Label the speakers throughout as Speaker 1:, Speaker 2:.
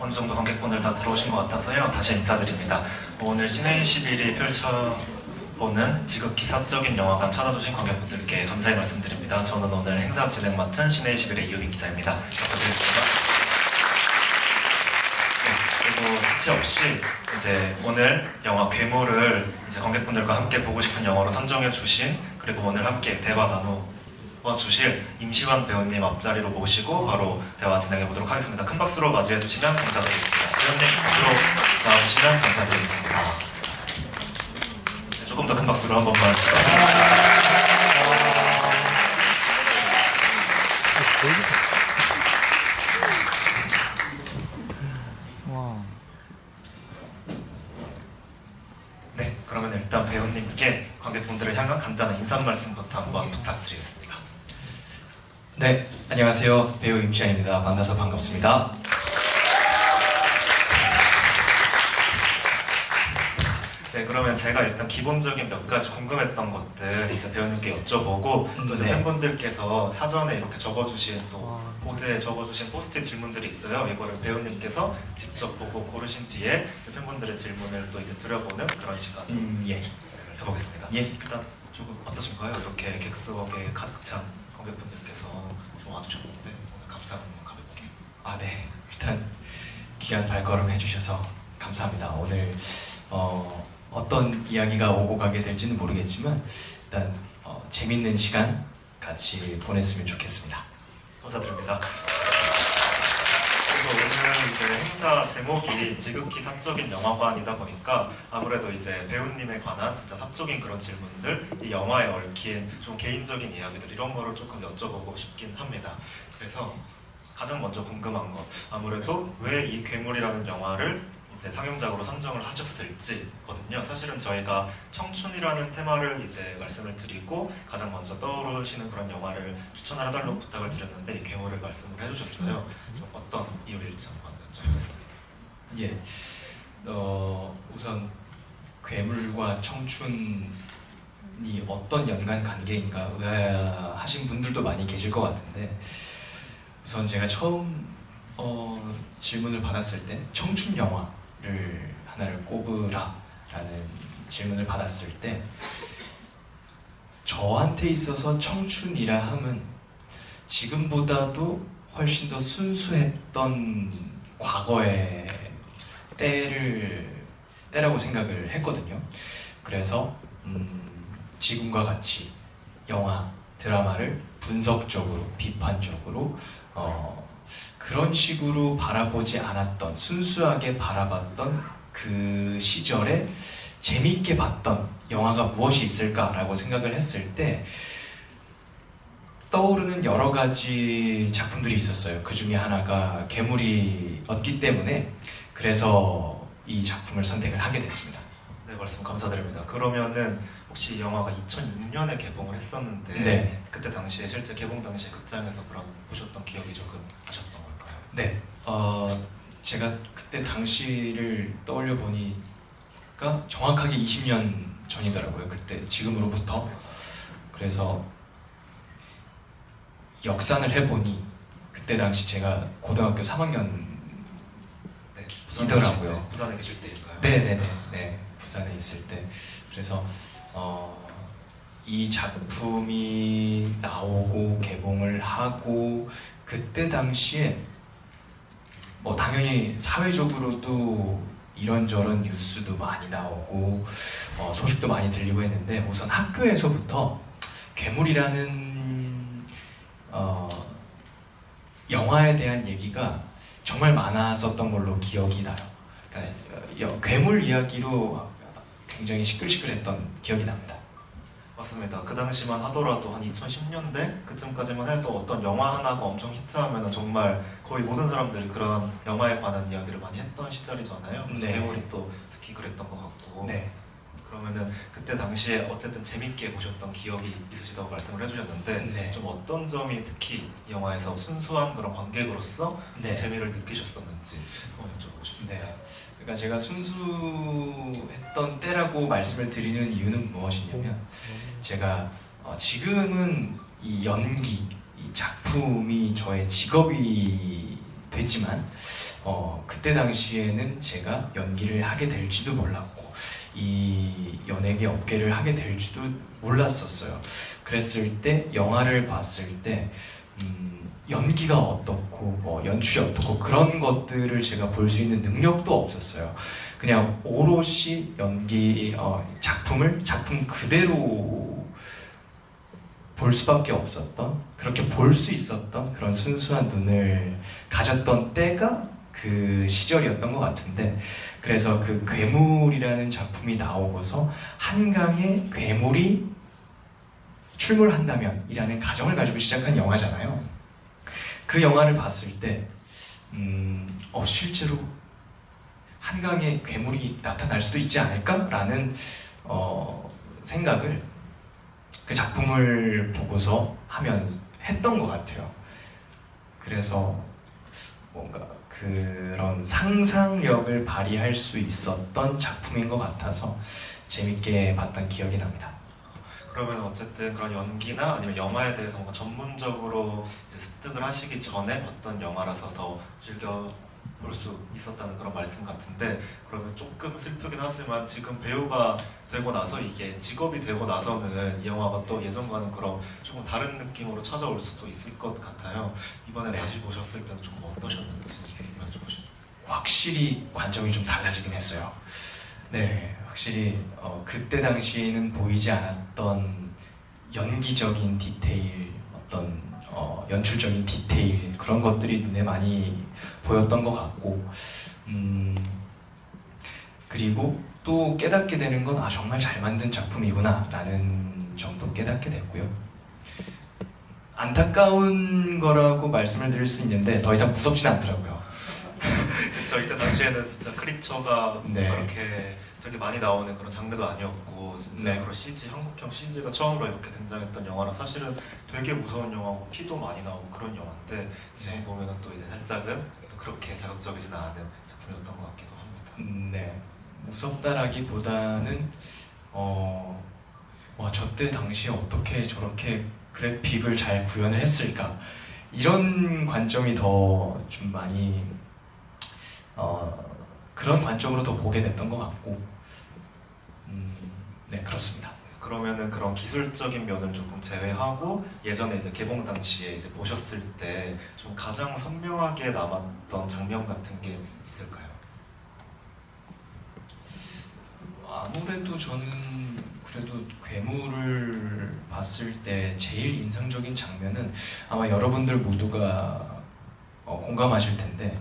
Speaker 1: 어느 정도 관객분들 다 들어오신 것 같아서요. 다시 인사드립니다. 오늘 신의 21이 펼쳐보는 지극히 사적인 영화관 찾아주신 관객분들께 감사의 말씀드립니다. 저는 오늘 행사 진행 맡은 신의 21의 이유빈 기자입니다. 부탁드리겠습니다. 그리고 지체 없이 이제 오늘 영화 괴물을 이제 관객분들과 함께 보고 싶은 영화로 선정해 주신, 그리고 오늘 함께 대화 나누어 주실 임시완 배우님 앞자리로 모시고 바로 대화 진행해 보도록 하겠습니다. 큰 박수로 맞이해 주시면 감사드리겠습니다. 배우님 앞으로 나와주시면 감사드리겠습니다. 네, 조금 더 큰 박수로 한 번만 부탁드립니다. 네, 그러면 일단 배우님께 관객분들을 향한 간단한 인사 말씀부터 한번 부탁드리겠습니다.
Speaker 2: 네, 안녕하세요. 배우 임시완입니다. 만나서 반갑습니다.
Speaker 1: 네, 그러면 제가 일단 기본적인 몇 가지 궁금했던 것들 이제 배우님께 여쭤보고 또 이제
Speaker 2: 네.
Speaker 1: 팬분들께서 사전에 이렇게 적어주신 또 보드에 적어주신 포스트잇 질문들이 있어요. 이거를 배우님께서 직접 보고 고르신 뒤에 팬분들의 질문을 또 이제 드려보는 그런 시간을
Speaker 2: 예.
Speaker 1: 해보겠습니다.
Speaker 2: 예.
Speaker 1: 일단 조금 어떠신가요? 이렇게 객석에 가득 찬 관객분들께서 좀 와주셨는데 오늘 감사 한번 가볍게.
Speaker 2: 아, 네. 일단 귀한 발걸음 해주셔서 감사합니다. 오늘 어떤 이야기가 오고 가게 될지는 모르겠지만 일단 재밌는 시간 같이 보냈으면 좋겠습니다.
Speaker 1: 감사드립니다. 그래서 오늘 이제 행사 제목이 지극히 사적인 영화관이다 보니까 아무래도 이제 배우님에 관한 진짜 사적인 그런 질문들, 이 영화에 얽힌 좀 개인적인 이야기들 이런 거를 조금 여쭤보고 싶긴 합니다. 그래서 가장 먼저 궁금한 것, 아무래도 왜 이 괴물이라는 영화를 이제 상영작으로 선정을 하셨을지거든요. 사실은 저희가 청춘이라는 테마를 이제 말씀을 드리고 가장 먼저 떠오르시는 그런 영화를 추천을 해달라고 부탁을 드렸는데 이 괴물을 말씀을 해주셨어요. 좀 어떤 이유일지 한번 여쭤보겠습니다.
Speaker 2: 예. 우선 괴물과 청춘이 어떤 연관 관계인가 의아하신 분들도 많이 계실 것 같은데, 우선 제가 처음 질문을 받았을 때 청춘 영화를 하나를 꼽으라 라는 질문을 받았을 때 저한테 있어서 청춘이라 함은 지금보다도 훨씬 더 순수했던 과거의 때라고 생각을 했거든요. 그래서 지금과 같이 영화, 드라마를 분석적으로, 비판적으로 그런 식으로 바라보지 않았던, 순수하게 바라봤던 그 시절에 재미있게 봤던 영화가 무엇이 있을까라고 생각을 했을 때 떠오르는 여러 가지 작품들이 있었어요. 그 중에 하나가 괴물이었기 때문에 그래서 이 작품을 선택을 하게 됐습니다.
Speaker 1: 네, 말씀 감사드립니다. 그러면은 혹시 이 영화가 2006년에 개봉을 했었는데
Speaker 2: 네.
Speaker 1: 그때 당시에 실제 개봉 당시에 극장에서 그런 보셨던 기억이 조금 나셨던 걸까요?
Speaker 2: 네, 제가 그때 당시를 떠올려 보니까 정확하게 20년 전이더라고요. 그때 지금으로부터. 그래서 역산을 해보니 그때 당시 제가 고등학교 3학년
Speaker 1: 네,
Speaker 2: 이더라고요.
Speaker 1: 부산에 계실 때인가요?
Speaker 2: 네, 부산에 있을 때. 그래서 이 작품이 나오고 개봉을 하고 그때 당시에 뭐 당연히 사회적으로도 이런저런 뉴스도 많이 나오고 소식도 많이 들리고 했는데 우선 학교에서부터 괴물이라는 영화에 대한 얘기가 정말 많았었던 걸로 기억이 나요. 그러니까 괴물 이야기로 굉장히 시끌시끌했던 기억이 납니다.
Speaker 1: 맞습니다. 그 당시만 하더라도 한 2010년대 그쯤까지만 해도 어떤 영화 하나가 엄청 히트하면 정말 거의 모든 사람들이 그런 영화에 관한 이야기를 많이 했던 시절이잖아요. 그래서
Speaker 2: 네.
Speaker 1: 괴물이 또 특히 그랬던 것 같고.
Speaker 2: 네.
Speaker 1: 그러면은 그때 당시에 어쨌든 재밌게 보셨던 기억이 있으시다고 말씀을 해주셨는데
Speaker 2: 네.
Speaker 1: 좀 어떤 점이 특히 이 영화에서 순수한 그런 관객으로서
Speaker 2: 네.
Speaker 1: 재미를 느끼셨었는지 여쭤보고 싶습니다.
Speaker 2: 네. 그러니까 제가 순수했던 때라고 말씀을 드리는 이유는 무엇이냐면 제가 지금은 이 연기, 이 작품이 저의 직업이 됐지만 그때 당시에는 제가 연기를 하게 될지도 몰랐고 이 연예계 업계를 하게 될지도 몰랐었어요. 그랬을 때 영화를 봤을 때 연기가 어떻고 연출이 어떻고 그런 것들을 제가 볼 수 있는 능력도 없었어요. 그냥 오롯이 연기 작품 그대로 볼 수밖에 없었던, 그렇게 볼 수 있었던 그런 순수한 눈을 가졌던 때가 그 시절이었던 것 같은데, 그래서 그 괴물이라는 작품이 나오고서 한강에 괴물이 출몰한다면 이라는 가정을 가지고 시작한 영화잖아요. 그 영화를 봤을 때 실제로 한강에 괴물이 나타날 수도 있지 않을까라는 생각을 그 작품을 보고서 했던 것 같아요. 그래서 뭔가 그런 상상력을 발휘할 수 있었던 작품인 것 같아서 재밌게 봤던 기억이 납니다.
Speaker 1: 그러면 어쨌든 그런 연기나 아니면 영화에 대해서 뭔가 전문적으로 이제 습득을 하시기 전에 봤던 영화라서 더 즐겨 볼 수 있었다는 그런 말씀 같은데, 그러면 조금 슬프긴 하지만 지금 배우가 되고 나서 이게 직업이 되고 나서는 이 영화가 또 예전과는 그런 조금 다른 느낌으로 찾아올 수도 있을 것 같아요. 이번에
Speaker 2: 네.
Speaker 1: 다시 보셨을 때는 좀 어떠셨는지 여쭤보셨어요.
Speaker 2: 확실히 관점이 좀 달라지긴 했어요. 네, 확실히 그때 당시에는 보이지 않았던 연기적인 디테일, 어떤 연출적인 디테일, 그런 것들이 눈에 많이 보였던 것 같고, 그리고 또 깨닫게 되는 건 정말 잘 만든 작품이구나 라는 점도 깨닫게 됐고요. 안타까운 거라고 말씀을 드릴 수 있는데 더 이상 무섭진 않더라고요.
Speaker 1: 저 이때 당시에는 진짜 크리처가
Speaker 2: 네.
Speaker 1: 그렇게 되게 많이 나오는 그런 장르도 아니었고, 진짜
Speaker 2: 네.
Speaker 1: 그런 CG, 한국형 CG가 처음으로 이렇게 등장했던 영화라 사실은 되게 무서운 영화고 피도 많이 나오고 그런 영화인데, 지금
Speaker 2: 네.
Speaker 1: 보면은 또 이제 살짝은 또 그렇게 자극적이진 않은 작품이었던 것 같기도 합니다.
Speaker 2: 네, 무섭다라기보다는 저 때 당시에 어떻게 저렇게 그래픽을 잘 구현을 했을까, 이런 관점이 더 좀 많이 그런 관점으로 더 보게 됐던 것 같고, 네, 그렇습니다.
Speaker 1: 그러면은 그런 기술적인 면을 조금 제외하고 예전에 이제 개봉 당시에 이제 보셨을 때 좀 가장 선명하게 남았던 장면 같은 게 있을까요?
Speaker 2: 아무래도 저는 그래도 괴물을 봤을 때 제일 인상적인 장면은 아마 여러분들 모두가 공감하실 텐데,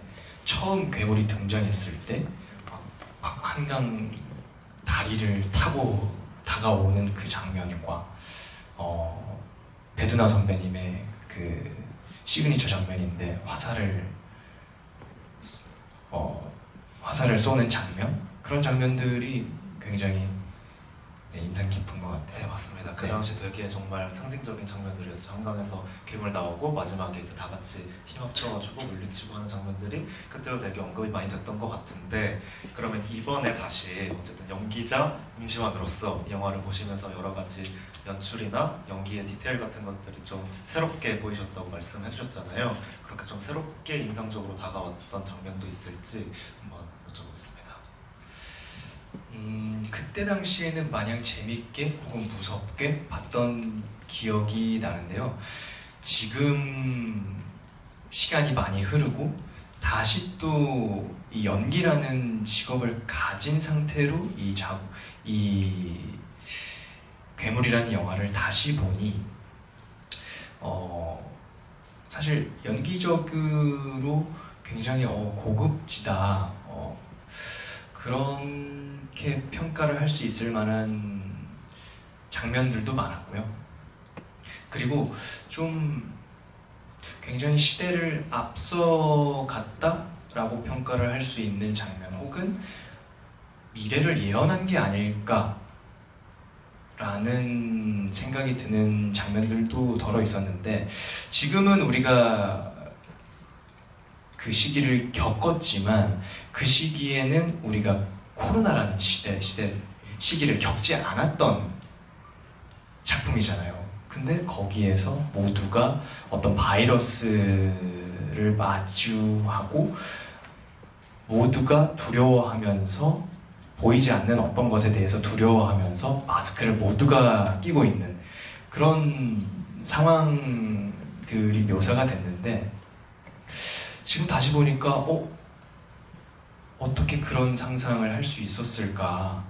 Speaker 2: 처음 괴물이 등장했을 때 한강 다리를 타고 다가오는 그 장면과 배두나 선배님의 그 시그니처 장면인데 화살을 쏘는 장면, 그런 장면들이 굉장히 인상 깊은 것 같아요.
Speaker 1: 네, 맞습니다. 그
Speaker 2: 네.
Speaker 1: 당시 되게 정말 상징적인 장면들이었죠. 한강에서 괴물 나오고 마지막에 이제 다 같이 힘 합쳐가지고 물리치고 하는 장면들이 그때도 되게 언급이 많이 됐던 것 같은데, 그러면 이번에 다시 어쨌든 연기자 임시완으로서 이 영화를 보시면서 여러 가지 연출이나 연기의 디테일 같은 것들이 좀 새롭게 보이셨다고 말씀해 주셨잖아요. 그렇게 좀 새롭게 인상적으로 다가왔던 장면도 있을지 한번 여쭤보겠습니다.
Speaker 2: 그때 당시에는 마냥 재밌게 혹은 무섭게 봤던 기억이 나는데요. 지금 시간이 많이 흐르고 다시 또 이 연기라는 직업을 가진 상태로 이 괴물이라는 영화를 다시 보니 사실 연기적으로 굉장히 고급지다, 그렇게 평가를 할 수 있을 만한 장면들도 많았고요. 그리고 좀 굉장히 시대를 앞서갔다라고 평가를 할 수 있는 장면, 혹은 미래를 예언한 게 아닐까라는 생각이 드는 장면들도 덜어 있었는데, 지금은 우리가 그 시기를 겪었지만 그 시기에는 우리가 코로나라는 시기를 겪지 않았던 작품이잖아요. 근데 거기에서 모두가 어떤 바이러스를 마주하고 모두가 두려워하면서 보이지 않는 어떤 것에 대해서 두려워하면서 마스크를 모두가 끼고 있는 그런 상황들이 묘사가 됐는데 지금 다시 보니까 어떻게 그런 상상을 할 수 있었을까라는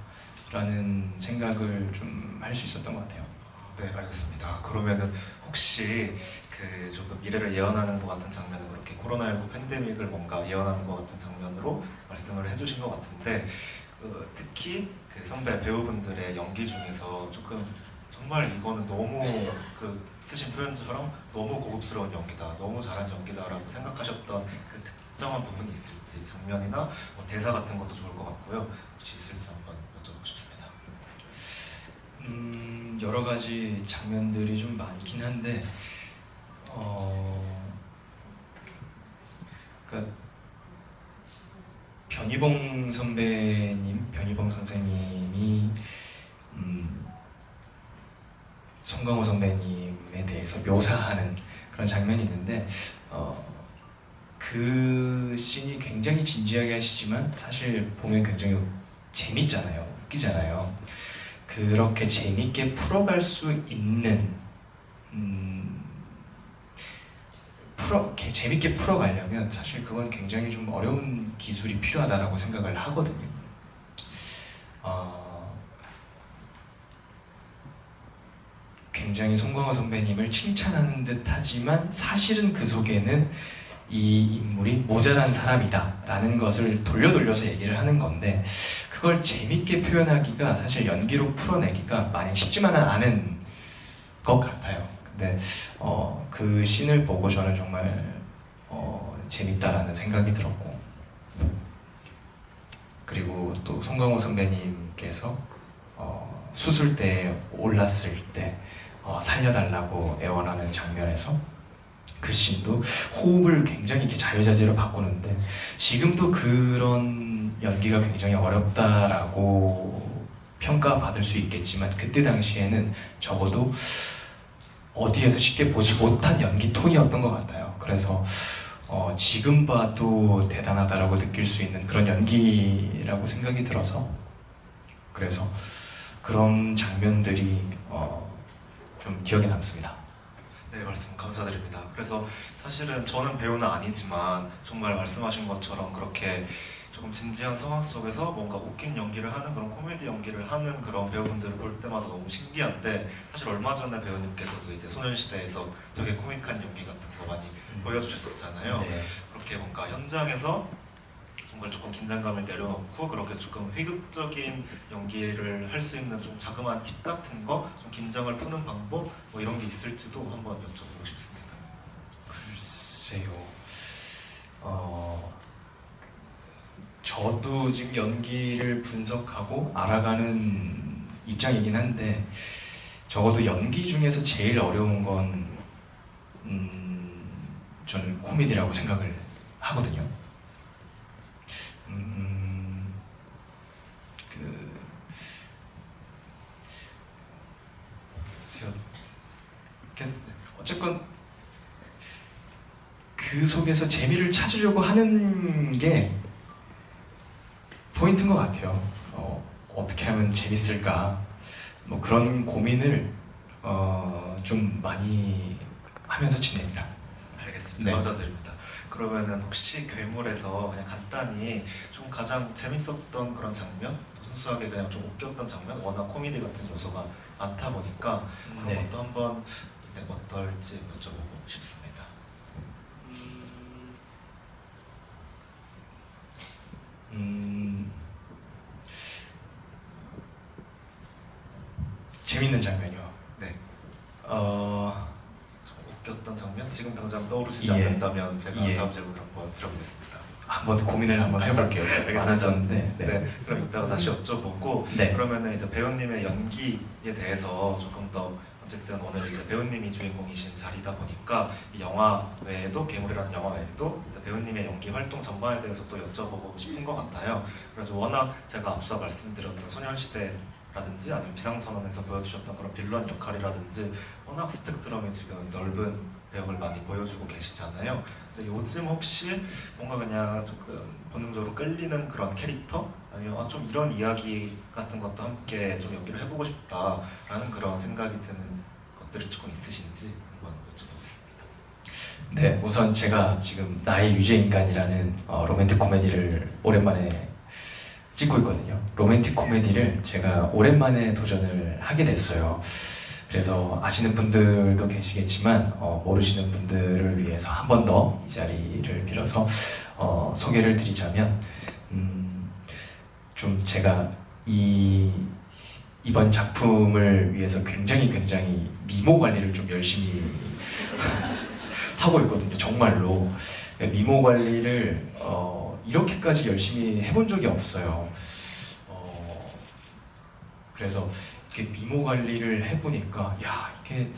Speaker 2: 생각을 좀 할 수 있었던 것 같아요.
Speaker 1: 네, 알겠습니다. 그러면은 혹시 그 조금 미래를 예언하는 것 같은 장면은 그렇게 코로나19 팬데믹을 뭔가 예언하는 것 같은 장면으로 말씀을 해주신 것 같은데 특히 그 선배 배우분들의 연기 중에서 조금 정말 이거는 너무 그 쓰신 표현처럼 너무 고급스러운 연기다, 너무 잘한 연기다라고 생각하셨던 그 특정한 부분이 있을지 장면이나 뭐 대사 같은 것도 좋을 것 같고요. 혹시 있을지 한번 여쭤보고 싶습니다.
Speaker 2: 여러 가지 장면들이 좀 많긴 한데, 그러니까 변희봉 선생님이 송강호 선배님에 대해서 묘사하는 그런 장면이 있는데, 그 씬이 굉장히 진지하게 하시지만 사실 보면 굉장히 재밌잖아요, 웃기잖아요. 그렇게 재밌게 풀어갈 수 있는 재밌게 풀어가려면 사실 그건 굉장히 좀 어려운 기술이 필요하다라고 생각을 하거든요. 굉장히 송강호 선배님을 칭찬하는 듯 하지만 사실은 그 속에는 이 인물이 모자란 사람이다 라는 것을 돌려서 얘기를 하는 건데, 그걸 재밌게 표현하기가 사실 연기로 풀어내기가 마냥 쉽지만은 않은 것 같아요. 근데 그 씬을 보고 저는 정말 재밌다라는 생각이 들었고, 그리고 또 송강호 선배님께서 수술대에 올랐을 때 살려달라고 애원하는 장면에서 그 씬도 호흡을 굉장히 이렇게 자유자재로 바꾸는데, 지금도 그런 연기가 굉장히 어렵다라고 평가받을 수 있겠지만 그때 당시에는 적어도 어디에서 쉽게 보지 못한 연기 톤이었던 것 같아요. 그래서 지금 봐도 대단하다라고 느낄 수 있는 그런 연기라고 생각이 들어서, 그래서 그런 장면들이 좀 기억에 남습니다.
Speaker 1: 네, 말씀 감사드립니다. 그래서 사실은 저는 배우는 아니지만 정말 말씀하신 것처럼 그렇게 조금 진지한 상황 속에서 뭔가 웃긴 연기를 하는 그런 코미디 연기를 하는 그런 배우분들을 볼 때마다 너무 신기한데, 사실 얼마 전에 배우님께서도 이제 소년시대에서 되게 코믹한 연기 같은 거 많이 보여주셨었잖아요.
Speaker 2: 네.
Speaker 1: 그렇게 뭔가 현장에서 정말 조금 긴장감을 내려놓고 그렇게 조금 회극적인 연기를 할 수 있는 좀 자그마한 팁 같은 거, 좀 긴장을 푸는 방법 뭐 이런 게 있을지도 한번 여쭤보고 싶습니다.
Speaker 2: 글쎄요. 저도 지금 연기를 분석하고 알아가는 입장이긴 한데, 적어도 연기 중에서 제일 어려운 건 저는 코미디라고 생각을 하거든요. 어쨌건 그 속에서 재미를 찾으려고 하는 게 포인트인 것 같아요. 어떻게 하면 재밌을까, 뭐 그런 고민을 좀 많이 하면서 지냅니다.
Speaker 1: 알겠습니다.
Speaker 2: 네.
Speaker 1: 감사드립니다. 그러면은 혹시 괴물에서 그냥 간단히 좀 가장 재밌었던 그런 장면, 순수하게 그냥 좀 웃겼던 장면, 워낙 코미디 같은 요소가 많다 보니까 그런
Speaker 2: 네.
Speaker 1: 것도 한번 어떨지 여쭤보고 싶습니다.
Speaker 2: 재밌는 장면이요.
Speaker 1: 네. 좀 웃겼던 장면? 지금 당장 떠오르시지
Speaker 2: 예.
Speaker 1: 않는다면 제가
Speaker 2: 예.
Speaker 1: 다음 질문을 한번 드려보겠습니다.
Speaker 2: 한번 고민을 한번 해볼게요.
Speaker 1: 알겠습니다.
Speaker 2: 안 했었는데.
Speaker 1: 네. 그럼 이따가 다시 여쭤보고
Speaker 2: 네.
Speaker 1: 그러면은 이제 배우님의 연기에 대해서 조금 더, 어쨌든 오늘 이제 배우님이 주인공이신 자리다 보니까 이 영화 외에도, 괴물이라는 영화 외에도 이제 배우님의 연기 활동 전반에 대해서 또 여쭤보고 싶은 것 같아요. 그래서 워낙 제가 앞서 말씀드렸던 소년시대라든지 아니면 비상선언에서 보여주셨던 그런 빌런 역할이라든지 워낙 스펙트럼이 지금 넓은 배역을 많이 보여주고 계시잖아요. 근데 요즘 혹시 뭔가 그냥 조금 본능적으로 끌리는 그런 캐릭터? 아니면 좀 이런 이야기 같은 것도 함께 좀 연기를 해보고 싶다라는 그런 생각이 드는 것들이 조금 있으신지 한번 여쭤보겠습니다.
Speaker 2: 네, 우선 제가 지금 나의 유죄인간이라는 로맨틱 코미디를 오랜만에 찍고 있거든요. 로맨틱 코미디를 제가 오랜만에 도전을 하게 됐어요. 그래서 아시는 분들도 계시겠지만 모르시는 분들을 위해서 한 번 더 이 자리를 빌어서 소개를 드리자면 좀 제가 이번 작품을 위해서 굉장히 미모 관리를 좀 열심히 하고 있거든요. 정말로 미모 관리를 이렇게까지 열심히 해본 적이 없어요. 그래서 이렇게 미모 관리를 해보니까 야, 이렇게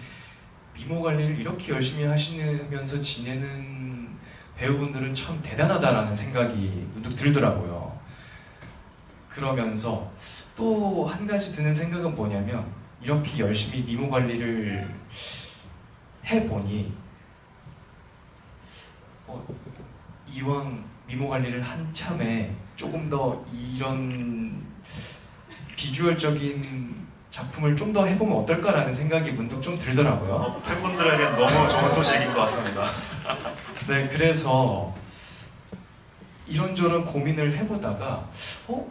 Speaker 2: 미모 관리를 이렇게 열심히 하시면서 지내는 배우분들은 참 대단하다라는 생각이 문득 들더라고요. 그러면서 또 한 가지 드는 생각은 뭐냐면 이렇게 열심히 미모 관리를 해보니 이왕 미모 관리를 한참에 조금 더 이런 비주얼적인 작품을 좀 더 해보면 어떨까라는 생각이 문득 좀 들더라고요.
Speaker 1: 팬분들에게 너무 좋은 소식인 것 같습니다.
Speaker 2: 네, 그래서 이런저런 고민을 해보다가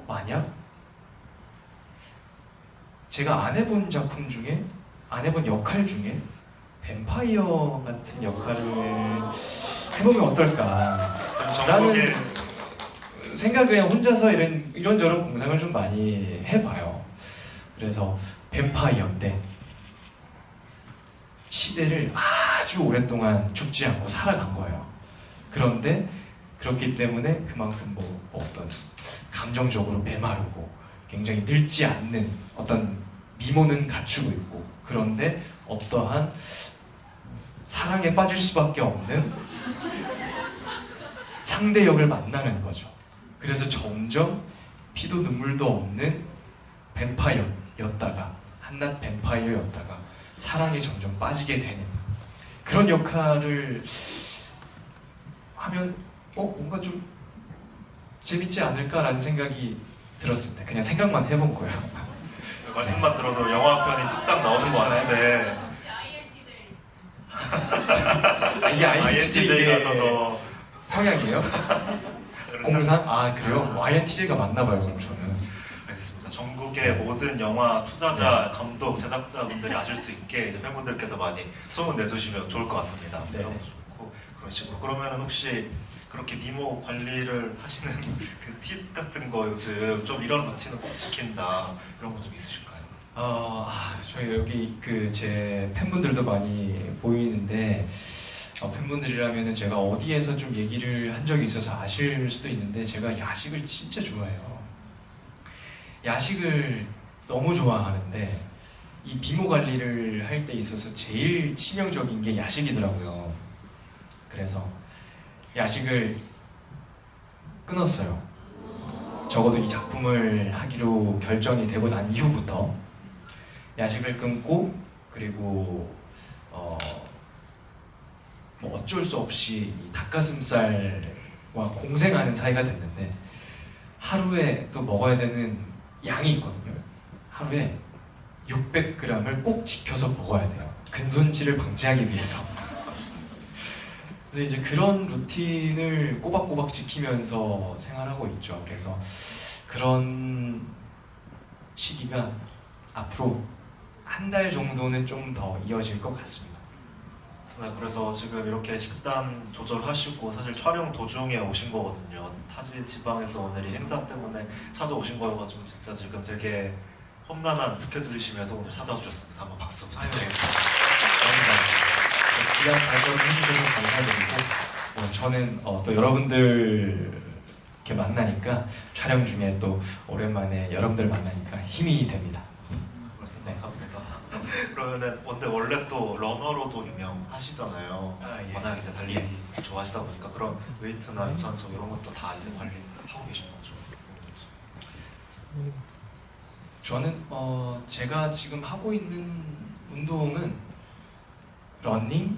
Speaker 2: 만약 제가 안 해본 작품 중에 안 해본 역할 중에 뱀파이어 같은 역할을 해보면 어떨까
Speaker 1: 전국에
Speaker 2: 라는 생각을 그냥 혼자서 이런저런 공상을 좀 많이 해봐요. 그래서 뱀파이어인데 시대를 아주 오랫동안 죽지 않고 살아간 거예요. 그런데 그렇기 때문에 그만큼 어떤 감정적으로 메마르고 굉장히 늙지 않는 어떤 미모는 갖추고 있고, 그런데 어떠한 사랑에 빠질 수밖에 없는 상대 역을 만나는 거죠. 그래서 점점 피도 눈물도 없는 뱀파이어였다가 한낱 뱀파이어였다가 사랑에 점점 빠지게 되는 그런 역할을 하면 뭔가 좀 재밌지 않을까라는 생각이 들었습니다. 그냥 생각만 해본 거예요.
Speaker 1: 말씀만 들어도 영화 편이 뚝딱 나오는 것 같은데
Speaker 2: 이게
Speaker 1: INTJ라서 더
Speaker 2: 성향이에요? 공상? 아 그래요? INTJ가 맞나봐요. 그럼 저는.
Speaker 1: 알겠습니다. 전국의 모든 영화 투자자, 감독, 제작자분들이 아실 수 있게 이제 팬분들께서 많이 소문 내주시면 좋을 것 같습니다.
Speaker 2: 네.
Speaker 1: 그런 거 좋고 그런 식으로. 그러면 혹시 그렇게 미모 관리를 하시는 그 팁 같은 거 요즘 좀 이런 루틴은 꼭 지킨다 이런 거 좀 있으실까요?
Speaker 2: 저희 여기 제 팬분들도 많이 보이는데 팬분들이라면 제가 어디에서 좀 얘기를 한 적이 있어서 아실 수도 있는데 제가 야식을 진짜 좋아해요. 야식을 너무 좋아하는데 이 미모 관리를 할 때 있어서 제일 치명적인 게 야식이더라고요. 그래서 야식을 끊었어요. 적어도 이 작품을 하기로 결정이 되고 난 이후부터 야식을 끊고, 그리고 어쩔 수 없이 이 닭가슴살과 공생하는 사이가 됐는데 하루에 또 먹어야 되는 양이 있거든요. 하루에 600g을 꼭 지켜서 먹어야 돼요. 근손실을 방지하기 위해서. 그래서 이제 그런 루틴을 꼬박꼬박 지키면서 생활하고 있죠. 그래서 그런 시기가 앞으로 한 달 정도는 좀 더 이어질 것 같습니다.
Speaker 1: 네, 그래서 지금 이렇게 식단 조절하시고 사실 촬영 도중에 오신 거거든요. 타지 지방에서 오늘 이 행사 때문에 찾아오신 거여가지고 진짜 지금 되게 험난한 스케줄이심에도 오늘 찾아주셨습니다. 한번 박수 부탁드리겠습니다.
Speaker 2: 귀한 발걸음 해주셔서 감사드리고 저는 또 여러분들 이렇게 만나니까 촬영 중에 또 오랜만에 여러분들 만나니까 힘이 됩니다.
Speaker 1: 네, 감사합니다. 그러면은 원래 또 러너로도 유명하시잖아요.
Speaker 2: 예.
Speaker 1: 워낙 이제 달리기 좋아하시다 보니까 그런 웨이트나 유산소 이런 것도 다 이제 관리하고 계신 거죠.
Speaker 2: 저는 제가 지금 하고 있는 운동은 러닝,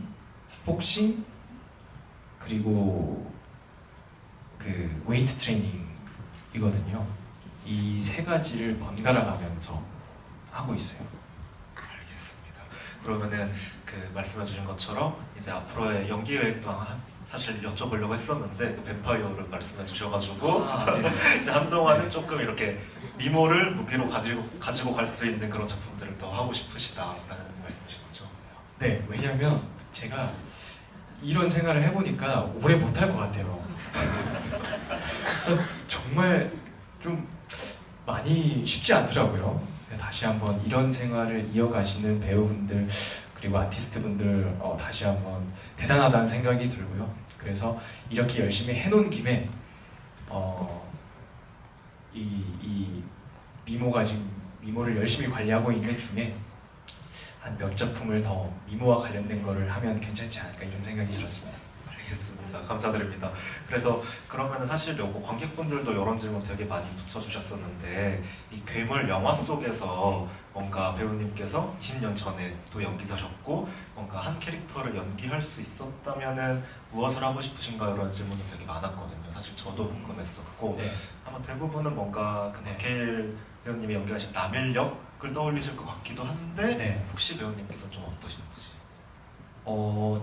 Speaker 2: 복싱 그리고 그 웨이트 트레이닝이거든요. 이 세 가지를 번갈아 가면서 하고 있어요.
Speaker 1: 알겠습니다. 그러면은 그 말씀해주신 것처럼 이제 앞으로의 연기 계획도 사실 여쭤보려고 했었는데 그 뱀파이어를 말씀해주셔가지고
Speaker 2: 네.
Speaker 1: 이제 한동안은 조금 이렇게 미모를 무기로 가지고 갈 수 있는 그런 작품들을 더 하고 싶으시다라는 말씀이신 거죠?
Speaker 2: 네, 왜냐면 제가 이런 생활을 해보니까 오래 못할 것 같아요. 정말 좀 많이 쉽지 않더라고요. 다시 한번 이런 생활을 이어가시는 배우분들 그리고 아티스트분들 다시 한번 대단하다는 생각이 들고요. 그래서 이렇게 열심히 해놓은 김에 이 미모를 열심히 관리하고 있는 중에 한 몇 작품을 더 미모와 관련된 거를 하면 괜찮지 않을까 이런 생각이 들었습니다.
Speaker 1: 알겠습니다. 감사드립니다. 그래서 그러면은 사실 요거 관객분들도 이런 질문 되게 많이 붙여주셨었는데 이 괴물 영화 속에서 뭔가 배우님께서 20년 전에 또 연기자셨고 뭔가 한 캐릭터를 연기할 수 있었다면은 무엇을 하고 싶으신가요? 이런 질문이 되게 많았거든요. 사실 저도 궁금했었고
Speaker 2: 네.
Speaker 1: 아마 대부분은 뭔가 그
Speaker 2: 네.
Speaker 1: 박해일 배우님이 연기하신 남일역을 떠올리실 것 같기도 한데
Speaker 2: 네.
Speaker 1: 혹시 배우님께서 좀 어떠신지?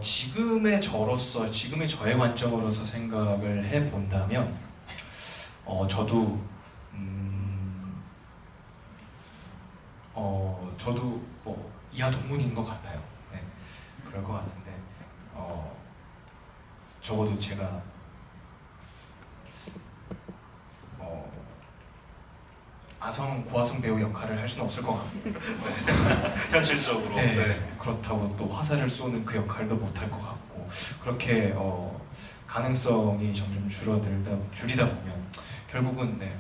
Speaker 2: 지금의 저의 관점으로서 생각을 해본다면, 저도, 저도 이하 동문인 것 같아요. 네, 그럴 것 같은데, 적어도 제가, 고아성 배우 역할을 할 수는 없을 것 같고,
Speaker 1: 현실적으로.
Speaker 2: 네,
Speaker 1: 네.
Speaker 2: 그렇다고 또 화살을 쏘는 그 역할도 못할 것 같고 그렇게 가능성이 점점 줄이다 보면 결국은 네,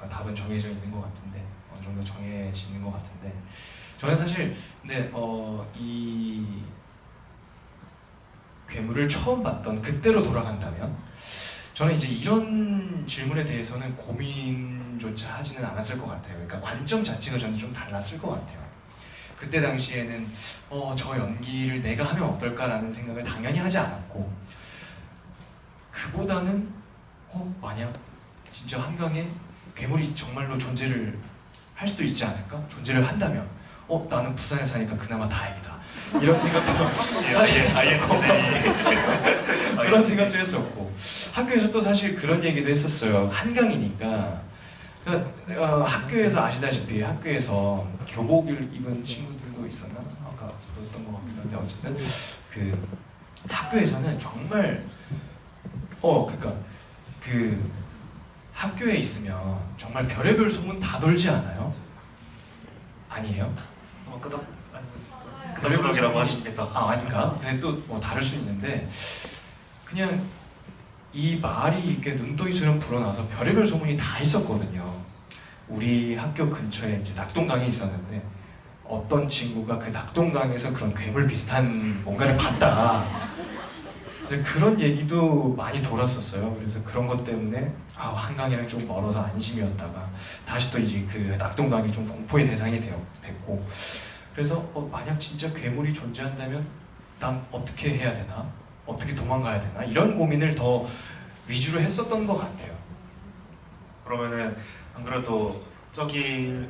Speaker 2: 답은 정해져 있는 것 같은데 어느 정도 정해지는 것 같은데 저는 사실 이 괴물을 처음 봤던 그때로 돌아간다면 저는 이제 이런 질문에 대해서는 고민조차 하지는 않았을 것 같아요. 그러니까 관점 자체가 저는 좀 달랐을 것 같아요. 그때 당시에는 저 연기를 내가 하면 어떨까라는 생각을 당연히 하지 않았고 그보다는 만약 진짜 한강에 괴물이 정말로 존재를 할 수도 있지 않을까? 존재를 한다면 나는 부산에 사니까 그나마 다행이다. 이런 생각도 사실 그런 생각도 했었고 학교에서 또 사실 그런 얘기도 했었어요. 한강이니까 학교에서 아시다시피 학교에서 교복을 입은 친구들도 있었나? 아까 그랬던 것 같기도 한데 어쨌든 그 학교에서는 정말 그러니까 그 학교에 있으면 정말 별의별 소문 다 돌지 않아요? 아니에요?
Speaker 1: 끄덕끄덕이라고 하십니다.
Speaker 2: 아닌가? 근데 또 뭐 다를 수 있는데 그냥 이 말이 이렇게 눈덩이처럼 불어나서 별의별 소문이 다 있었거든요. 우리 학교 근처에 이제 낙동강이 있었는데 어떤 친구가 그 낙동강에서 그런 괴물 비슷한 뭔가를 봤다. 이제 그런 얘기도 많이 돌았었어요. 그래서 그런 것 때문에 한강이랑 좀 멀어서 안심이었다가 다시 또 이제 그 낙동강이 좀 공포의 대상이 됐고 그래서 만약 진짜 괴물이 존재한다면 난 어떻게 해야 되나? 어떻게 도망가야 되나? 이런 고민을 더 위주로 했었던 것 같아요.
Speaker 1: 그러면은 안 그래도 저기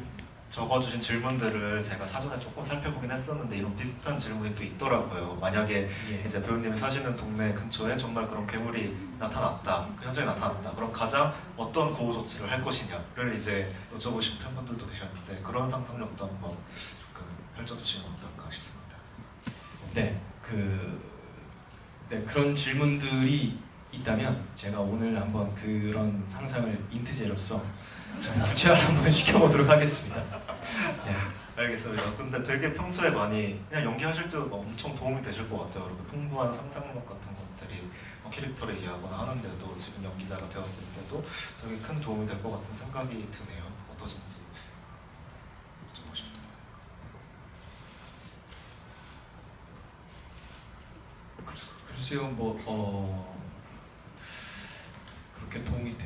Speaker 1: 적어주신 질문들을 제가 사전에 조금 살펴보긴 했었는데 이런 비슷한 질문이 또 있더라고요. 만약에
Speaker 2: 예.
Speaker 1: 이제 배우님이 사시는 동네 근처에 정말 그런 괴물이 나타났다, 그 현장에 나타났다. 그럼 가장 어떤 구호 조치를 할 것이냐를 이제 여쭤보신 팬분들도 계셨는데 그런 상상력도 한번 조금 펼쳐주시면 어떨까 싶습니다.
Speaker 2: 네, 그런 질문들이 있다면 제가 오늘 한번 그런 상상을 인트제로서 구체화를 한번 시켜보도록 하겠습니다. 네.
Speaker 1: 알겠습니다. 근데 되게 평소에 많이 그냥 연기하실 때 엄청 도움이 되실 것 같아요. 그리고 풍부한 상상력 같은 것들이 캐릭터를 이해하거나 하는데도 지금 연기자가 되었을 때도 되게 큰 도움이 될 것 같은 생각이 드네요. 어떠신지 여쭤보고 싶습니다.
Speaker 2: 글쎄요, 그렇게 도움이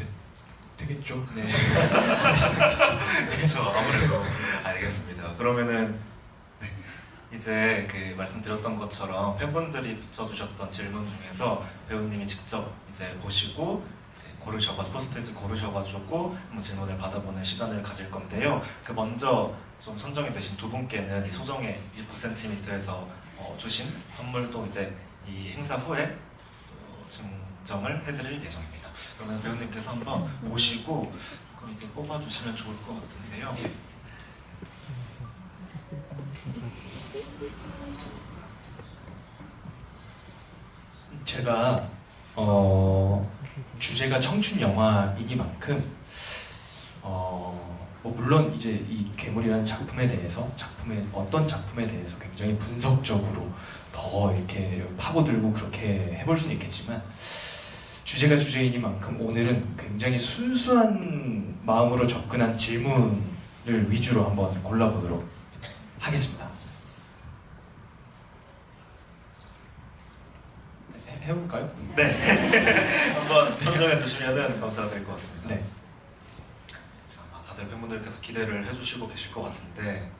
Speaker 2: 되겠죠. 네.
Speaker 1: 그렇죠. 아무래도 알겠습니다. 그러면은 네. 이제 그 말씀드렸던 것처럼 팬분들이 붙여주셨던 질문 중에서 배우님이 직접 이제 보시고 이제 포스트잇을 고르셔가지고 한번 질문을 받아보는 시간을 가질 건데요. 그 먼저 좀 선정이 되신 두 분께는 이 소정의 9cm에서 주신 선물도 이제 이 행사 후에 증정을 해드릴 예정입니다. 그러면 배우님께서 한번 보시고 그럼 이제 뽑아주시면 좋을 것 같은데요.
Speaker 2: 제가 주제가 청춘 영화이니만큼 뭐 물론 이제 이 괴물이라는 작품에 대해서 어떤 작품에 대해서 굉장히 분석적으로 더 이렇게 파고들고 그렇게 해볼 수는 있겠지만 주제가 주제이니만큼 오늘은 굉장히 순수한 마음으로 접근한 질문을 위주로 한번 골라보도록 하겠습니다. 해볼까요?
Speaker 1: 네. 한번 선정해 주시면 감사드릴 것 같습니다.
Speaker 2: 네.
Speaker 1: 아마 다들 팬분들께서 기대를 해주시고 계실 것 같은데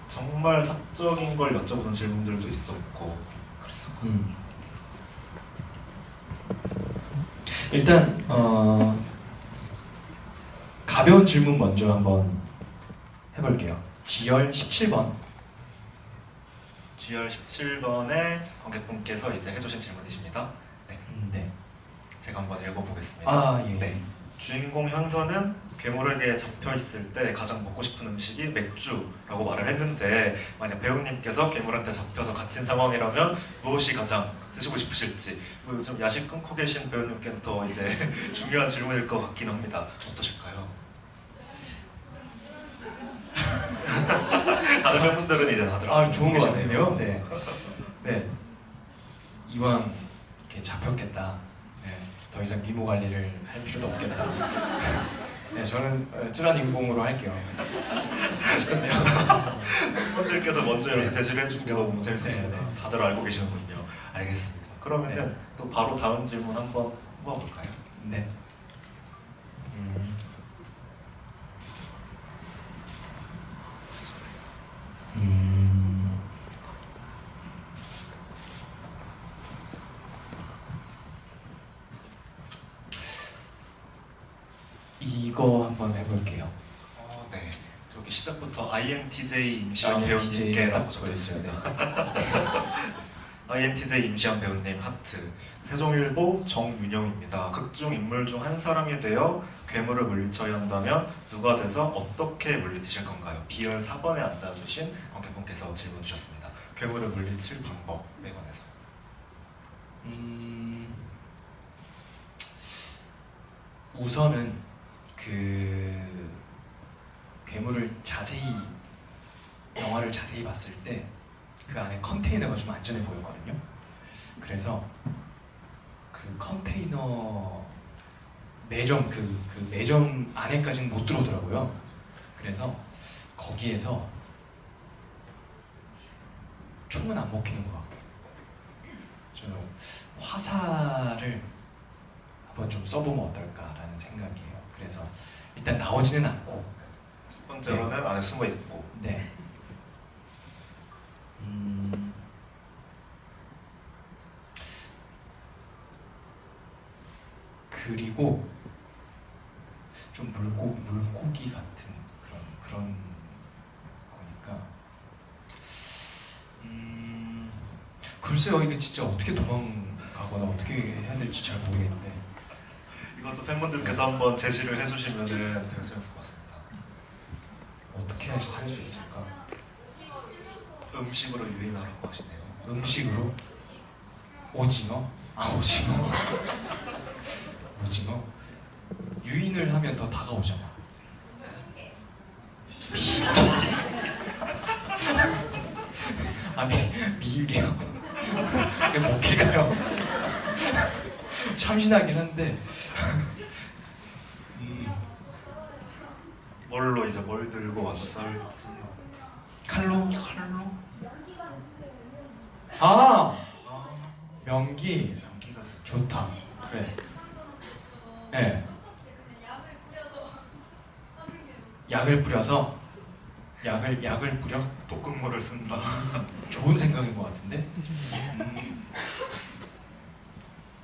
Speaker 1: 정말 사적인 걸 여쭤보는 질문들도 있었고 그랬었고
Speaker 2: 일단 가벼운 질문 먼저 한번 해볼게요. 지열 17번.
Speaker 1: GR 17번의 관객분께서 이제 해주신 질문이십니다. 네.
Speaker 2: 네.
Speaker 1: 제가 한번 읽어보겠습니다.
Speaker 2: 아 예.
Speaker 1: 네. 주인공 현서는 괴물에게 잡혀 있을 때 가장 먹고 싶은 음식이 맥주라고 말을 했는데 만약 배우님께서 괴물한테 잡혀서 갇힌 상황이라면 무엇이 가장 드시고 싶으실지 뭐 요즘 야식 끊고 계신 배우님께는 더 이제 중요한 질문일 것 같긴 합니다. 어떠실까요? 다른 팬분들은 이제 다들
Speaker 2: 좋은 것
Speaker 1: 계시네요.
Speaker 2: 같은데요. 네. 네. 이왕 이렇게 잡혔겠다. 네. 더 이상 미모 관리를 할 필요도 없겠다. 네, 저는 쯔란 인공으로 할게요. 아쉽겠네요.
Speaker 1: 팬분들께서 먼저 이렇게
Speaker 2: 네.
Speaker 1: 제시를 해주신 게 너무 재밌었습니다.
Speaker 2: 네, 네.
Speaker 1: 다들 알고 계시는군요. 알겠습니다. 그러면은
Speaker 2: 네.
Speaker 1: 또 바로 다음 질문 한번 뽑아볼까요?
Speaker 2: 네. 이거 한번 해볼게요.
Speaker 1: 네. 저기 시작부터 INTJ 임시완
Speaker 2: INTJ
Speaker 1: 배우님께라고
Speaker 2: 라고
Speaker 1: 적혀있어요.
Speaker 2: 네.
Speaker 1: INTJ 임시완 배우님 하트. 세종일보 정윤영입니다. 극중 인물 중 한 사람이 되어 괴물을 물리쳐야 한다면 누가 돼서 어떻게 물리치실 건가요? B열 4번에 앉아주신 관객분께서 질문 주셨습니다. 괴물을 물리칠 방법에 관해서.
Speaker 2: 우선은 그 괴물을 영화를 자세히 봤을 때 그 안에 컨테이너가 좀 안전해 보였거든요. 그래서 그 컨테이너 매점 그 매점 안에까지는 못 들어오더라고요. 그래서 거기에서 총은 안 먹히는 것 같고 좀 화살을 한번 좀 써보면 어떨까라는 생각이에요. 그래서 일단 나오지는 않고
Speaker 1: 첫 번째로는 안에 숨어 있고.
Speaker 2: 네. 그리고 좀 물고기 같은 그런 거니까 글쎄요, 이게 진짜 어떻게 도망가거나 어떻게 해야 될지 잘 모르겠는데
Speaker 1: 이것도 팬분들께서 한번 제시를 해주시면 되게 재밌을 것 같습니다.
Speaker 2: 어떻게 해야지 살 수 있을까?
Speaker 1: 음식으로 유인하라고 하시네요.
Speaker 2: 음식으로? 오징어? 오징어. 오징어? 유인을 하면 더 다가오잖아. 미일게요. 이게 먹힐까요? 참신하긴 한데.
Speaker 1: 뭘로 이제 뭘 들고 와서 싸울지.
Speaker 2: 칼로? 명기.
Speaker 1: 연기가
Speaker 2: 좋다. 그래. 네. 약을 뿌려서 약을 뿌려?
Speaker 1: 볶음물을 쓴다.
Speaker 2: 좋은 생각인 것 같은데?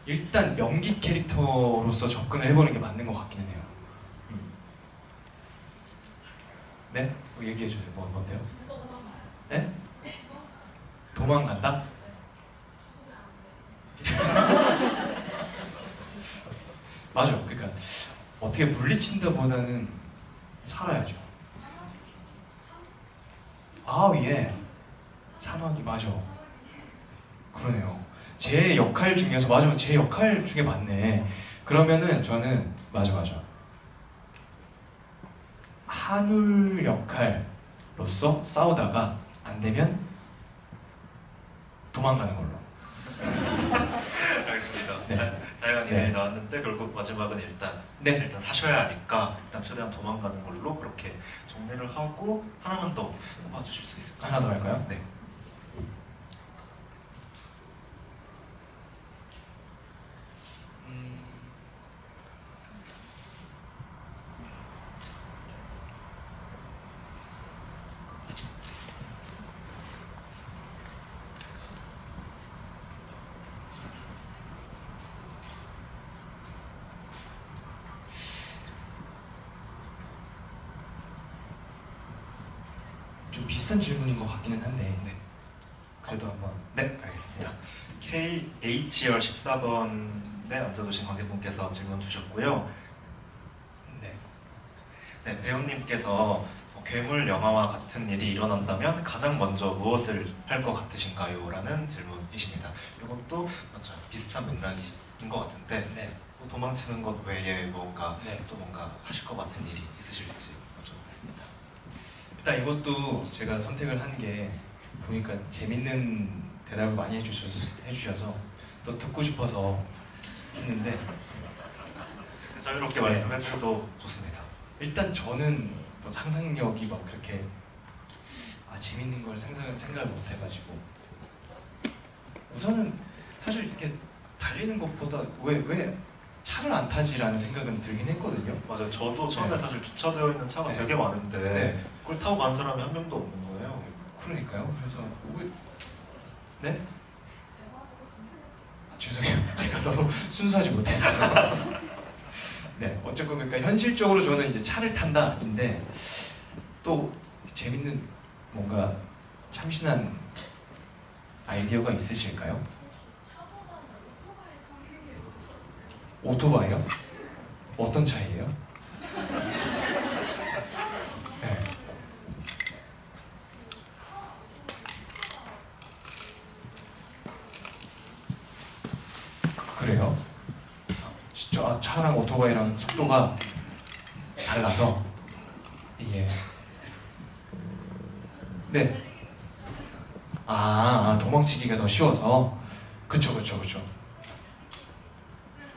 Speaker 2: 일단 연기 캐릭터로서 접근을 해보는 게 맞는 것 같기는 해요. 네? 얘기해줘요. 뭔데요? 네? 도망간다? 맞아. 그러니까 어떻게 물리친다보다는 살아야죠. 아, 예. 사막이 맞아. 그러네요. 제 역할 중에서 맞아. 제 역할 중에 맞네. 그러면은 저는 맞아. 한울 역할로서 싸우다가 안 되면 도망가는 걸로.
Speaker 1: 알겠습니다.
Speaker 2: 네.
Speaker 1: 다양한
Speaker 2: 네.
Speaker 1: 의견이 나왔는데 결국 마지막은 일단 사셔야 하니까 일단 최대한 도망가는 걸로 그렇게 정리를 하고 하나만 더 뽑아주실 수 있을까요?
Speaker 2: 하나 더 할까요?
Speaker 1: 네.
Speaker 2: 좀 비슷한 질문인 것 같기는 한데
Speaker 1: 네.
Speaker 2: 그래도 한번.
Speaker 1: 네, 알겠습니다. KHR14번에 앉아주신 관객분께서 질문 주셨고요.
Speaker 2: 네.
Speaker 1: 네, 배우님께서 괴물 영화와 같은 일이 일어난다면 가장 먼저 무엇을 할 것 같으신가요? 라는 질문이십니다. 이것도 비슷한 맥락인 것 같은데
Speaker 2: 네.
Speaker 1: 도망치는 것 외에 뭔가
Speaker 2: 네.
Speaker 1: 또 뭔가 하실 것 같은 일이 있으실지 여쭤보겠습니다.
Speaker 2: 일단 이것도 제가 선택을 한 게 보니까 재밌는 대답을 많이 해주셔서 또 듣고 싶어서 했는데
Speaker 1: 자유롭게
Speaker 2: 네.
Speaker 1: 말씀해 주셔도 좋습니다.
Speaker 2: 일단 저는 뭐 상상력이 막 그렇게 재밌는 걸 생각을 못 해가지고 우선은 사실 이렇게 달리는 것보다 왜 차를 안 타지라는 생각은 들긴 했거든요.
Speaker 1: 맞아요. 저도 처음에
Speaker 2: 네.
Speaker 1: 사실 주차되어 있는 차가
Speaker 2: 네.
Speaker 1: 되게 많은데
Speaker 2: 네.
Speaker 1: 그걸 타고 간 사람이 한 명도 없는 거예요.
Speaker 2: 그러니까요. 그래서 네? 죄송해요. 제가 너무 순수하지 못했어요. 네, 어쨌건 그러니까 현실적으로 저는 이제 차를 탄다인데 또 재밌는 뭔가 참신한 아이디어가 있으실까요? 오토바이요? 어떤 차이예요? 네. 그래요? 진짜 차랑 오토바이랑 속도가 달라서 이게 네. 도망치기가 더 쉬워서 그쵸.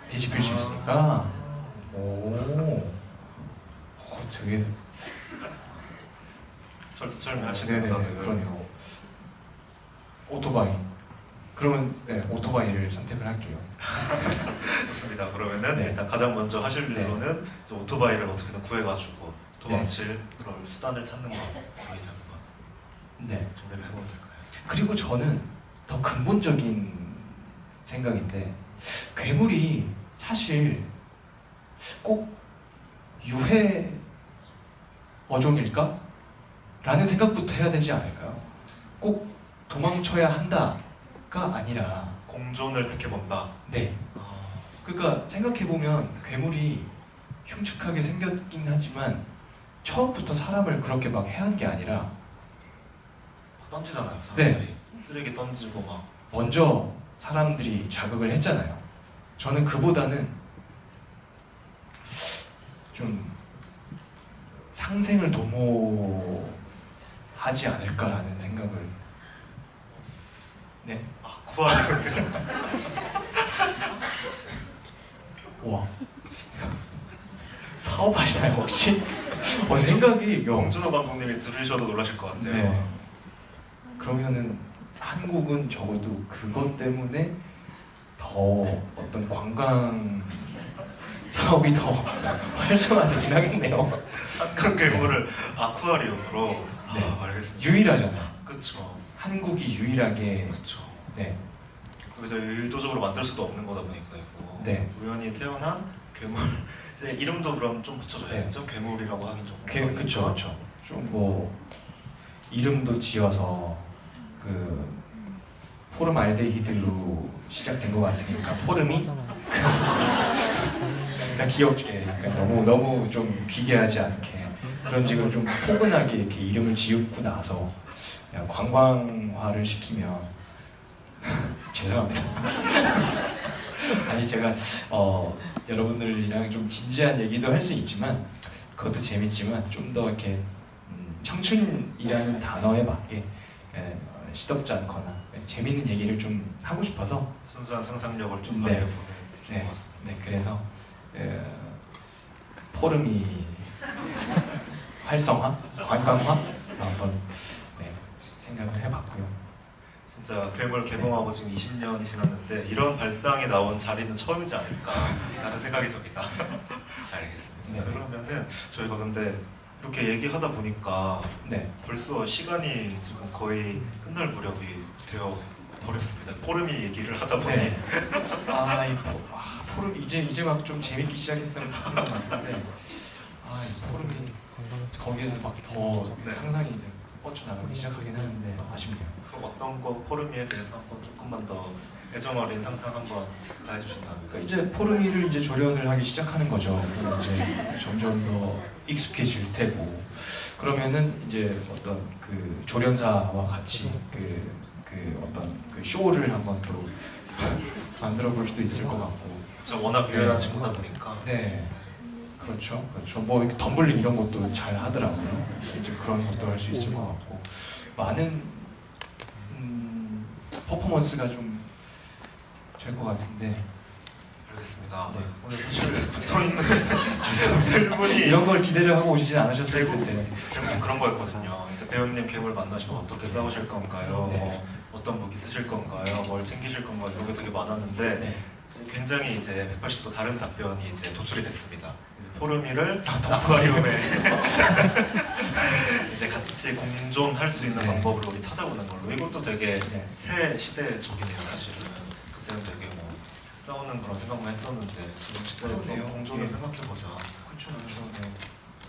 Speaker 2: 뒤집힐 수 있으니까. 되게
Speaker 1: 설명하시는
Speaker 2: 네네네,
Speaker 1: 분들
Speaker 2: 그러네요. 오토바이. 그러면 네, 오토바이를 선택을 할게요.
Speaker 1: 좋습니다. 그러면은
Speaker 2: 네.
Speaker 1: 일단 가장 먼저 하실
Speaker 2: 네.
Speaker 1: 일로는 이제 오토바이를 어떻게든 구해가지고 도망칠 그런 수단을 찾는 거 이상
Speaker 2: 네.
Speaker 1: 준비를 해보면 될까요?
Speaker 2: 그리고 저는 더 근본적인 생각인데 괴물이 사실 꼭 유해 어종일까? 라는 생각부터 해야 되지 않을까요? 꼭 도망쳐야 한다가 아니라
Speaker 1: 공존을 택해본다.
Speaker 2: 네. 그러니까 생각해보면 괴물이 흉측하게 생겼긴 하지만 처음부터 사람을 그렇게 막 해한 게 아니라
Speaker 1: 던지잖아요.
Speaker 2: 네.
Speaker 1: 사람들이 쓰레기 던지고 막
Speaker 2: 먼저 사람들이 자극을 했잖아요. 저는 그보다는 좀 상생을 도모하지 않을까라는 생각을. 네.
Speaker 1: 구하기를
Speaker 2: 와. 사업하시나요 혹시? 생각이
Speaker 1: 영준호 감독님이 들으셔도 놀라실 것 같아요.
Speaker 2: 네. 그러면은 한국은 적어도 그것 때문에 더 어떤 관광 사업이 더 활성화되긴 하겠네요.
Speaker 1: 한강 괴물을 아쿠아리움으로.
Speaker 2: 네.
Speaker 1: 아, 알겠습니다.
Speaker 2: 유일하잖아요.
Speaker 1: 그쵸.
Speaker 2: 한국이 유일하게
Speaker 1: 그쵸.
Speaker 2: 네,
Speaker 1: 여기서 의도적으로 만들 수도 없는 거다 보니까 이거
Speaker 2: 네.
Speaker 1: 우연히 태어난 괴물. 이제 이름도 그럼 좀 붙여줘야겠죠? 괴물이라고 하긴 좀.
Speaker 2: 그쵸, 그쵸. 좀 뭐 이름도 지어서 그 포름알데히드로 시작된 것 같으니까 포름이 그냥 귀엽게, 약간 너무 좀 기괴하지 않게 그런 식으로 좀 포근하게 이렇게 이름을 지우고 나서 그냥 관광화를 시키면 죄송합니다. 아니 제가 여러분들이랑 좀 진지한 얘기도 할 수 있지만 그것도 재밌지만 좀 더 이렇게 청춘이라는 단어에 맞게 시덥지 않거나 재밌는 얘기를 좀 하고 싶어서
Speaker 1: 순수한 상상력을 좀
Speaker 2: 네.
Speaker 1: 발휘해보는
Speaker 2: 네,
Speaker 1: 것 같습니다.
Speaker 2: 네 그래서 포름이 활성화, 관광화 한번 생각을 해봤고요.
Speaker 1: 진짜 괴물 개봉하고 지금 20년이 지났는데 이런 발상이 나온 자리는 처음이지 않을까라는 생각이 듭니다. 알겠습니다.
Speaker 2: 네.
Speaker 1: 그러면은 저희가 근데 이렇게 얘기하다 보니까
Speaker 2: 네,
Speaker 1: 벌써 시간이 지금 거의 끝날 무렵이 되어 버렸습니다. 포름이 얘기를 하다 보니
Speaker 2: 네. 포름 이제 막 좀 재밌기 시작했던 것 같은데 이 포름이 거기에서 막 더
Speaker 1: 네.
Speaker 2: 상상이 이제 뻗쳐나가기 시작하긴 하는데 아쉽네요.
Speaker 1: 그럼 어떤 거 포름이에 대해서 한번 조금만 더 애정 어린 상상 한번 다 해주신다면.
Speaker 2: 그러니까 이제 포름이를 이제 조련을 하기 시작하는 거죠. 그럼 이제 점점 더 익숙해질 테고 그러면은 이제 어떤 그 조련사와 같이 그 어떤 그 쇼를 한번 또 만들어 볼 수도 있을 것 같고.
Speaker 1: 저 워낙 유연한 친구다 보니까.
Speaker 2: 네, 그렇죠. 뭐 이렇게 덤블링 이런 것도 잘 하더라고요. 이제 그런 것도 할 수 있을 것 같고 많은 퍼포먼스가 좀 될 것 같은데.
Speaker 1: 알겠습니다.
Speaker 2: 네.
Speaker 1: 오늘 사실 붙어있는 질문이
Speaker 2: 이런 걸 기대를 하고 오시진 않으셨을 텐데.
Speaker 1: 좀 그런 거였거든요. 이제 배우님 괴물 만나시면 어떻게 싸우실 건가요?
Speaker 2: 네.
Speaker 1: 뭐 어떤 무기 쓰실 건가요? 뭘 챙기실 건가요? 이런 게 되게 많았는데
Speaker 2: 네.
Speaker 1: 굉장히 이제 180도 다른 답변이 이제 도출이 됐습니다. 이제 포르미를
Speaker 2: 또
Speaker 1: 아쿠아리움에 이제 같이 공존할 수 있는
Speaker 2: 네.
Speaker 1: 방법을 우리 찾아보는 걸로. 이것도 되게
Speaker 2: 네.
Speaker 1: 새 시대적이네요. 사실은 그때는 되게 뭐 싸우는 그런 생각만 했었는데 지금 시대에
Speaker 2: 그러네요.
Speaker 1: 좀 공존을
Speaker 2: 예.
Speaker 1: 생각해보자.
Speaker 2: 그렇죠. 네.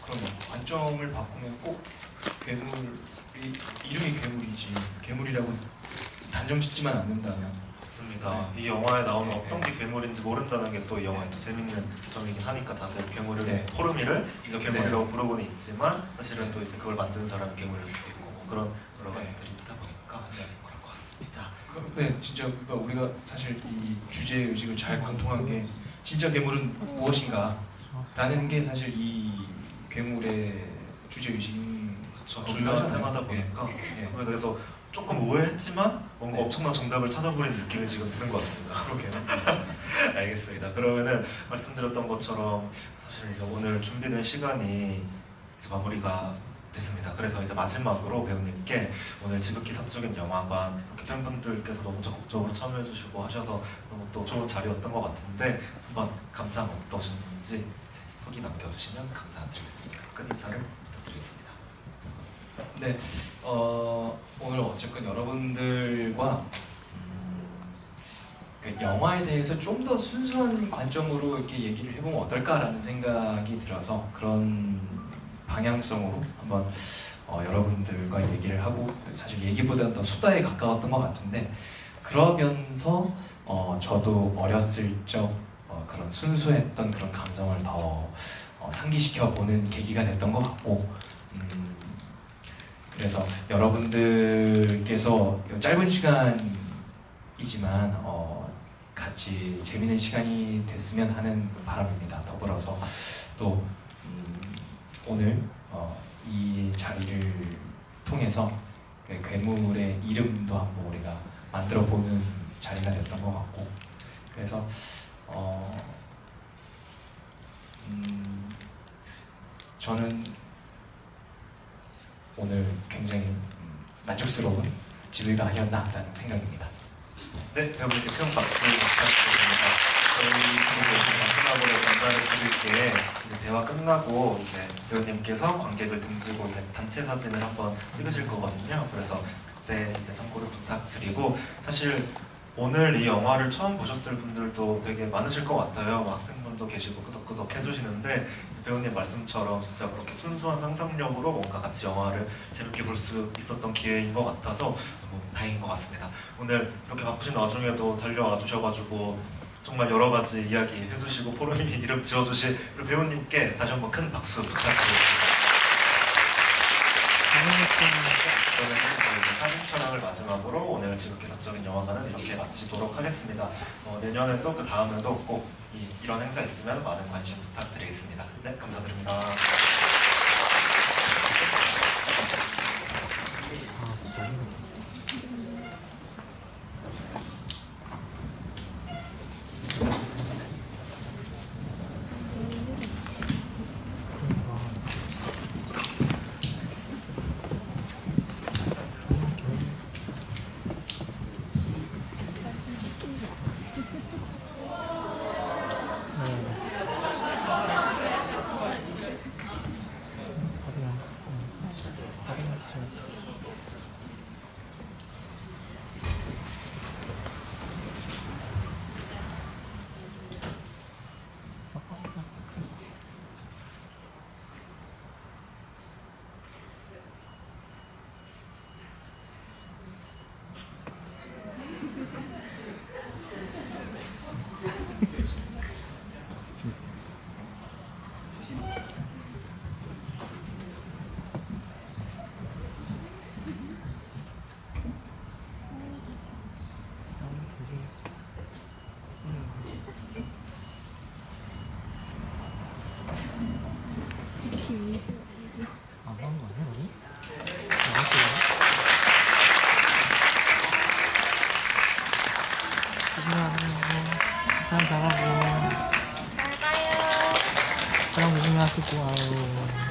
Speaker 2: 그러면 관점을 바꾸면 꼭 괴물이 이름이 괴물이지 괴물이라고 단정 짓지만 않는다면.
Speaker 1: 맞습니다. 이 영화에 나오는
Speaker 2: 네.
Speaker 1: 어떤 게 괴물인지 모른다는 게 또 이 영화의 또 재밌는 점이긴 하니까 다들 괴물을
Speaker 2: 네.
Speaker 1: 포르미를 이제 괴물이라고 부르고는 있지만 사실은 또 이제 그걸 만든 사람은 괴물일 수도 있고 뭐 그런 여러 가지들이 있다 보니까 그럴 것 같습니다.
Speaker 2: 네, 진짜 그러니까 우리가 사실 이 주제 의식을 잘 관통한 게 진짜 괴물은 무엇인가라는 게 사실 이 괴물의 주제 의식인
Speaker 1: 저 중요한 테마다 보니까 그래서 조금 우회했지만 뭔가
Speaker 2: 네.
Speaker 1: 엄청난 정답을 찾아버린 느낌이 지금 드는 것 같습니다.
Speaker 2: 그렇게요.
Speaker 1: 알겠습니다. 그러면은 말씀드렸던 것처럼 사실 이제 오늘 준비된 시간이 이제 마무리가 됐습니다. 그래서 이제 마지막으로 배우님께 오늘 지극히 사적인 영화관 이렇게 팬분들께서 너무 적극적으로 참여해주시고 하셔서 너무 또 좋은 자리였던 것 같은데 한번 감상 어떠셨는지 이제 후기 남겨주시면 감사드리겠습니다. 끝 인사를 부탁드리겠습니다.
Speaker 2: 네, 오늘 어쨌건 여러분들과 그 영화에 대해서 좀 더 순수한 관점으로 이렇게 얘기를 해보면 어떨까라는 생각이 들어서 그런 방향성으로 한번 여러분들과 얘기를 하고 사실 얘기보다는 더 수다에 가까웠던 것 같은데 그러면서 저도 어렸을 적 그런 순수했던 그런 감성을 더 상기시켜 보는 계기가 됐던 것 같고 그래서 여러분들께서 짧은 시간이지만 같이 재밌는 시간이 됐으면 하는 바람입니다. 더불어서 또 오늘 이 자리를 통해서 괴물의 이름도 한번 우리가 만들어보는 자리가 됐던 것 같고 그래서 저는 오늘 굉장히 만족스러운 지휘가 아니었나라는 생각입니다.
Speaker 1: 네, 배우님께 큰 박수 부탁드립니다. 저희 마지막으로 전달해 주신 뒤에 이제 대화 끝나고 이제 배우님께서 관객을 등지고 이제 단체 사진을 한번 찍으실 거거든요. 그래서 그때 이제 참고를 부탁드리고, 사실 오늘 이 영화를 처음 보셨을 분들도 되게 많으실 것 같아요. 뭐 학생분도 계시고 끄덕끄덕 해주시는데, 배우님 말씀처럼 진짜 그렇게 순수한 상상력으로 뭔가 같이 영화를 재밌게 볼 수 있었던 기회인 것 같아서 너무 다행인 것 같습니다. 오늘 이렇게 바쁘신 와중에도 달려와 주셔가지고 정말 여러 가지 이야기 해주시고 포로님 이름 지어주신 우리 배우님께 다시 한번 큰 박수 부탁드리겠습니다. 저는 저희 사진 촬영을 마지막으로 오늘 지극히 사적인 영화관은 이렇게 마치도록 하겠습니다. 내년에 또 그 다음에도 꼭 이런 행사 있으면 많은 관심 부탁드리겠습니다. 네, 감사드립니다.
Speaker 3: 사람 잘하고 촬영 조심히 하시고 아유